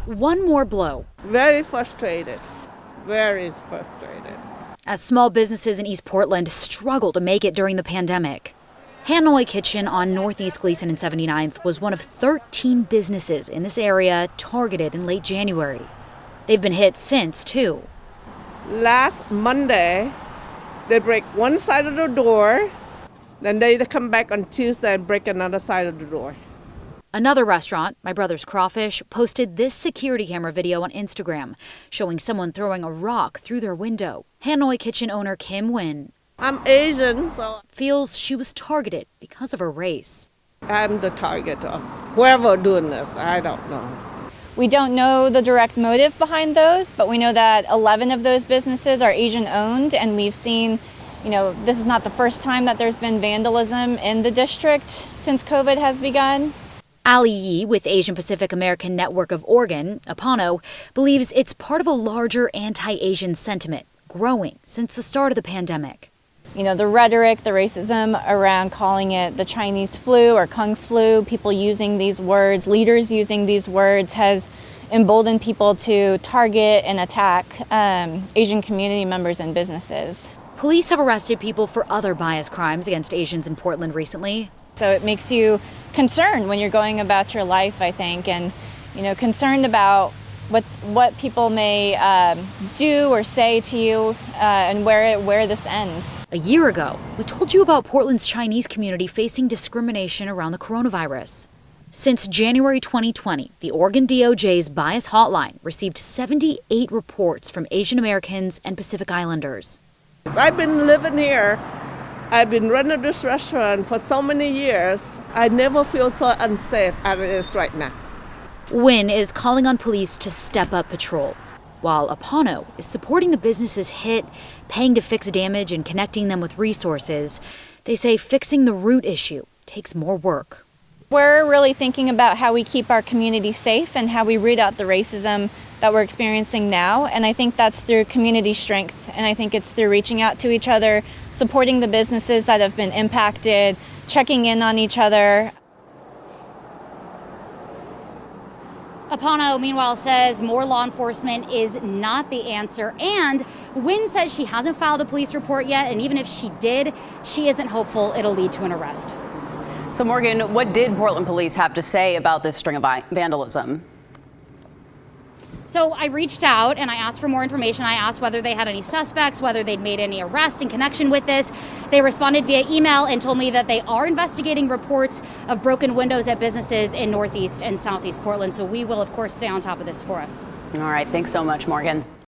One more blow. Very frustrated. Very frustrated. As small businesses in East Portland struggle to make it during the pandemic. Hanoi Kitchen on Northeast Gleason and 79th was one of 13 businesses in this area targeted in late January. They've been hit since, too. Last Monday, they break one side of the door, then they come back on Tuesday and break another side of the door. Another restaurant, My Brother's Crawfish, posted this security camera video on Instagram showing someone throwing a rock through their window. Hanoi Kitchen owner Kim Win I'm Asian, so feels she was targeted because of her race. I'm the target of whoever doing this. I don't know. We don't know the direct motive behind those, but we know that 11 of those businesses are Asian owned, and we've seen, this is not the first time that there's been vandalism in the district since COVID has begun. Ali Yi with Asian Pacific American Network of Oregon, APANO, believes it's part of a larger anti-Asian sentiment growing since the start of the pandemic. The rhetoric, the racism around calling it the Chinese flu or Kung flu, people using these words, leaders using these words has emboldened people to target and attack Asian community members and businesses. Police have arrested people for other bias crimes against Asians in Portland recently. So it makes you concerned when you're going about your life, I think, and concerned about what people may do or say to you and where this ends. A year ago, we told you about Portland's Chinese community facing discrimination around the coronavirus. Since January 2020, the Oregon DOJ's bias hotline received 78 reports from Asian Americans and Pacific Islanders. I've been living here. I've been running this restaurant for so many years. I never feel so unsafe as it is right now. Wynn is calling on police to step up patrol, while APANO is supporting the businesses hit, paying to fix damage and connecting them with resources. They say fixing the root issue takes more work. We're really thinking about how we keep our community safe and how we root out the racism that we're experiencing now. And I think that's through community strength. And I think it's through reaching out to each other, supporting the businesses that have been impacted, checking in on each other. APANO, meanwhile, says more law enforcement is not the answer. And Wynn says she hasn't filed a police report yet. And even if she did, she isn't hopeful it'll lead to an arrest. So, Morgan, what did Portland police have to say about this string of vandalism? So I reached out and I asked for more information. I asked whether they had any suspects, whether they'd made any arrests in connection with this. They responded via email and told me that they are investigating reports of broken windows at businesses in Northeast and Southeast Portland. So we will, of course, stay on top of this for us. All right. Thanks so much, Morgan.